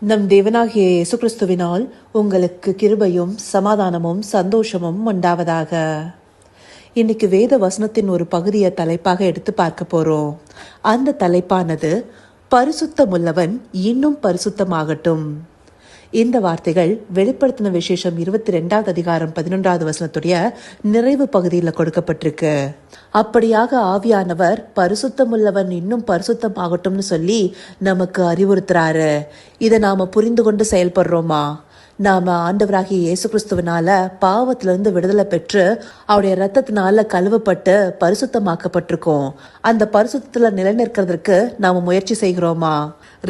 நம் தேவனாகிய இயேசு கிறிஸ்துவினால் உங்களுக்கு கிருபையும் சமாதானமும் சந்தோஷமும் உண்டாவதாக. இன்னைக்கு வேத வசனத்தின் ஒரு பகுதியை தலைப்பாக எடுத்து பார்க்க போறோம். அந்த தலைப்பானது பரிசுத்தமுள்ளவன் இன்னும் பரிசுத்தமாகட்டும். இந்த வார்த்தைகள் வெளிப்படுத்தின விசேஷம் 22வது அதிகாரம் 11வது வசனத்துடைய நிறைவு பகுதியில் கொடுக்கப்பட்டிருக்கு. அப்படியாக ஆவியானவர் பரிசுத்தமுள்ளவன் இன்னும் பரிசுத்தமாகட்டும்னு சொல்லி நமக்கு அறிவுறுத்துறாரு. இதை நாம புரிந்து கொண்டு செயல்படுறோமா? நாம ஆண்டவராகிய இயேசு கிறிஸ்துவனால பாவத்திலிருந்து விடுதலை பெற்று அவருடைய ரத்தத்தினால கழுவப்பட்டு பரிசுத்தமாக்கப்பட்டிருக்கோம். அந்த பரிசுத்தத்துல நிலைநிற்கிறதுக்கு நாம முயற்சி செய்கிறோமா?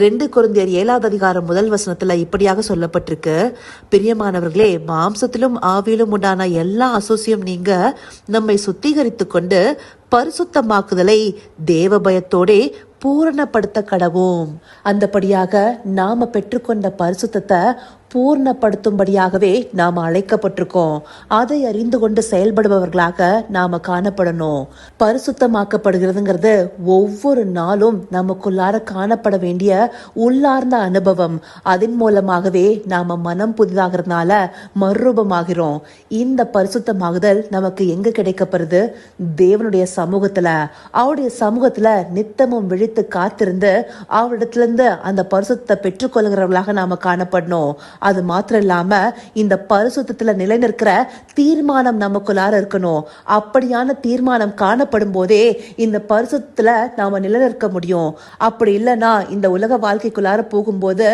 2 கொரிந்தியர் 7வது அதிகாரம் 1 வசனத்துல இப்படியாக சொல்லப்பட்டிருக்கு. பிரியமானவர்களே, மாம்சத்திலும் ஆவியிலும் உண்டான எல்லா அசூசியம் நீங்க நம்மை சுத்திகரித்து கொண்டு பரிசுத்தமாக்குதலை தேவ பயத்தோடே பூரணப்படுத்த கடவோம். அந்தபடியாக நாம பெற்றுக்கொண்ட பரிசுத்தத்தை பூர்ணப்படுத்தும்படியாகவே நாம அழைக்கப்பட்டிருக்கோம். அதை அறிந்து கொண்டு செயல்படுபவர்களாக நாம காணப்படணும். பரிசுத்தமாக்கப்படுகிறதுங்கிறது ஒவ்வொரு நாளும் நமக்குள்ளார காணப்பட வேண்டிய உள்ளார்ந்த அனுபவம். அதன் மூலமாகவே நாம மனம் புதிதாகிறதுனால மறுரூபமாகிறோம். இந்த பரிசுத்தமாகுதல் நமக்கு எங்க கிடைக்கப்படுது? தேவனுடைய சமூகத்துல. அவருடைய சமூகத்துல நித்தமும் விழித்து காத்திருந்து அவரிடத்துல இருந்து அந்த பரிசுத்தத்தை பெற்றுக்கொள்கிறவர்களாக நாம காணப்படணும். அது மாத்திரம் இல்லாம இந்த பரிசுத்தத்துல நிலைநிற்கிற தீர்மானம் நமக்குள்ளார இருக்கணும். அப்படியான தீர்மானம் காணப்படும் போதே இந்த பரிசுத்தத்துல நாம நிலைநிற்க முடியும். அப்படி இல்லைன்னா இந்த உலக வாழ்க்கைக்குள்ளார போகும்போது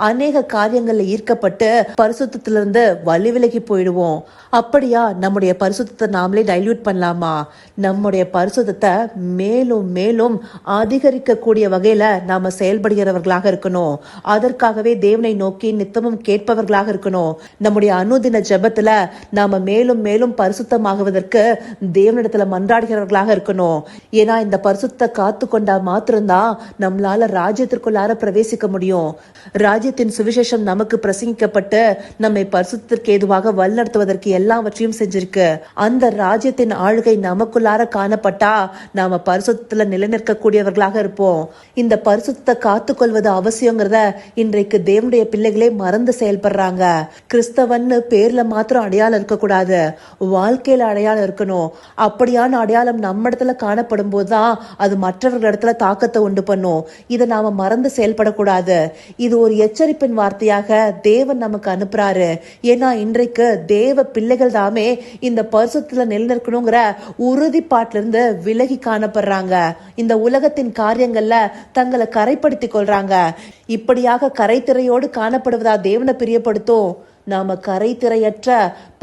அநேக காரியங்கள்ல ஈர்க்கப்பட்டு பரிசுத்திலிருந்து வழி விலகி போயிடுவோம். அப்படியா நம்முடைய பரிசுத்தத்தை நாமளே டைல்யூட் பண்ணலாமா? நம்முடைய பரிசுத்தத்தை மேலும் மேலும் அதிகரிக்க கூடிய வகையில நாம செயல்படுகிறவர்களாக இருக்கணும். அதற்காகவே தேவனை நோக்கி நித்தமும் கேட்பவர்களாக இருக்கணும். நம்முடைய அனுதின ஜெபத்துல நாம மேலும் மேலும் பரிசுத்தமாகுவதற்கு தேவனிடத்துல மன்றாடுகிறவர்களாக இருக்கணும். ஏன்னா இந்த பரிசுத்த காத்து கொண்டா மாத்திரம்தான் நம்மளால ராஜ்யத்திற்குள்ளார பிரவேசிக்க முடியும். ராஜ்யத்தின் சுவிசேஷம் நமக்கு பிரசங்கிக்கப்பட்டு நம்மை பரிசுத்திற்கு ஏதுவாக வழிநடத்துவதற்கு எல்லாவற்றையும் செஞ்சிருக்கு. அந்த ராஜ்யத்தின் ஆளுகை நமக்குள்ளார காணப்பட்டா நாம பரிசுத்தத்துல நிலைநிற்க கூடியவர்களாக இருப்போம். இந்த பரிசுத்த காத்து கொள்வது அவசியங்கிறத இன்றைக்கு தேவனுடைய பிள்ளைகளே மறந்து செயல்படுறாங்க. கிறிஸ்தவன்னு பேர்ல மாத்திரம் அடையாளம் இருக்கக்கூடாது, வாழ்க்கையில அடையாளம் இருக்கணும். அப்படியான அடையாளம் நம்ம இடத்துல காணப்படும் போதுதான் அது மற்றவர்கள் இடத்துல தாக்கத்தை உண்டு பண்ணும். இதை நாம மறந்து செயல்படக்கூடாது. இது ஒரு எச்சரிப்பின் வார்த்தையாக தேவன் நமக்கு அனுப்புறாரு. ஏன்னா இன்றைக்கு தேவ பிள்ளைகள் தாமே இந்த பரிசுத்தத்துல நிலைநிற்கணுங்கிற உறுதிப்பாட்டில இருந்து விலகி காணப்படுறாங்க. இந்த உலகத்தின் காரியங்கள்ல தங்களை கரைப்படுத்திக் கொள்றாங்க. இப்படியாக கரைத்திரையோடு காணப்படுவதா தேவனை பிரியப்படுத்தும். நாம கரைத்திரையற்ற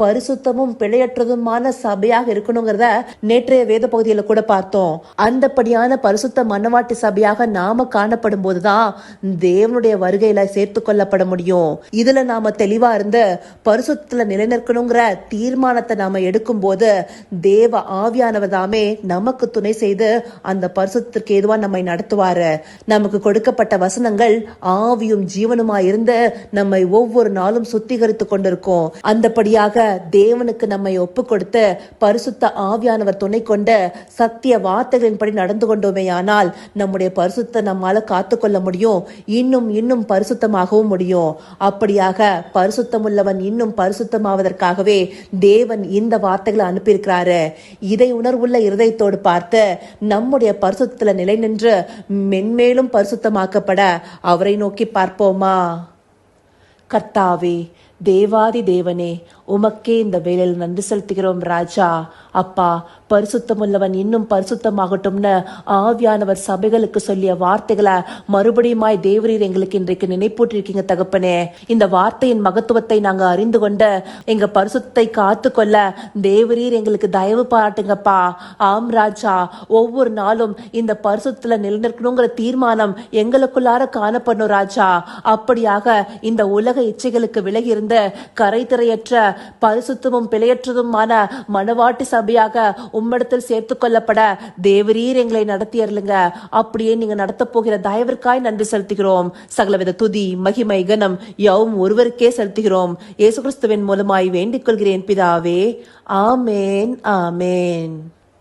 பரிசுத்தமும் பிழையற்றதுமான சபையாக இருக்கணுங்கிறத நேற்றைய வேத பகுதியில கூட பார்த்தோம். அந்தபடியான பரிசுத்த மனவாட்டி சபையாக நாம காணப்படும் போதுதான் தேவனுடைய வருகையில சேர்த்து கொள்ளப்பட முடியும். இதுல நாம தெளிவா இருந்து பரிசுத்தத்துல நிலைநிற்கணுங்கிற தீர்மானத்தை நாம எடுக்கும் போது தேவ ஆவியானவர் தாமே நமக்கு துணை செய்து அந்த பரிசுத்திற்கு ஏதுவா நம்மை நடத்துவாரு. நமக்கு கொடுக்கப்பட்ட வசனங்கள் ஆவியும் ஜீவனுமா இருந்து நம்மை ஒவ்வொரு நாளும் சுத்திகரித்து கொண்டிருக்கும். அந்தபடியாக தேவனுக்கு நம்மை ஒப்பு கொடுத்து பரிசுத்த ஆவியானவர் துணை கொண்டு சத்திய வார்த்தைகளின்படி நடந்து கொண்டோமே ஆனால் நம்முடைய பரிசுத்த நம்மால காத்துக்கொள்ள முடியும். இன்னும் இன்னும் பரிசுத்தமாகவும் முடியும். அப்படியாக பரிசுத்தமுள்ளவன் இன்னும் பரிசுத்தமாவதற்காகவே தேவன் இந்த வார்த்தைகளை அனுப்பியிருக்கிறாரு. இதை உணர்வுள்ள இருதயத்தோடு பார்த்து நம்முடைய பரிசுத்தத்துல நிலை நின்று மென்மேலும் பரிசுத்தமாக்கப்பட அவரை நோக்கி பார்ப்போமா? கர்த்தாவே, தேவாதி தேவனே, உமக்கே இந்த வேலையில் நன்றி செலுத்துகிறோம் ராஜா. அப்பா, பரிசுத்தமுள்ளவன் இன்னும் பரிசுத்தமாகட்டும்னு ஆவியானவர் சபைகளுக்கு சொல்லிய வார்த்தைகளை மறுபடியுமாய் தேவரீர் எங்களுக்கு இன்றைக்கு நினைப்பூட்டிருக்கீங்க தகப்பனே. இந்த வார்த்தையின் மகத்துவத்தை நாங்க அறிந்து கொண்டு எங்க பரிசுத்தை காத்து கொள்ள தேவரீர் எங்களுக்கு தயவு பாராட்டுங்கப்பா. ஆம் ராஜா, ஒவ்வொரு நாளும் இந்த பரிசுத்துல நிலைநிற்கணுங்கிற தீர்மானம் எங்களுக்குள்ளார காணப்படணும் ராஜா. அப்படியாக இந்த உலக இச்சைகளுக்கு விலகி இருந்த கரைத்திரையற்ற பரிசுத்தமும் பிழையற்றதுமான மனவாட்டி சபையாக உம்மிடத்தில் சேர்த்து கொள்ளப்பட தேவரீர் எங்களை நடத்தியருளுங்க. அப்படியே நீங்க நடத்த போகிற தயவிற்காய் நன்றி செலுத்துகிறோம். சகலவித துதி மகிமை கனம் யாவும் ஒருவருக்கே செலுத்துகிறோம். இயேசு கிறிஸ்துவின் மூலமாய் வேண்டிக் கொள்கிறேன் பிதாவே. ஆமேன், ஆமேன்.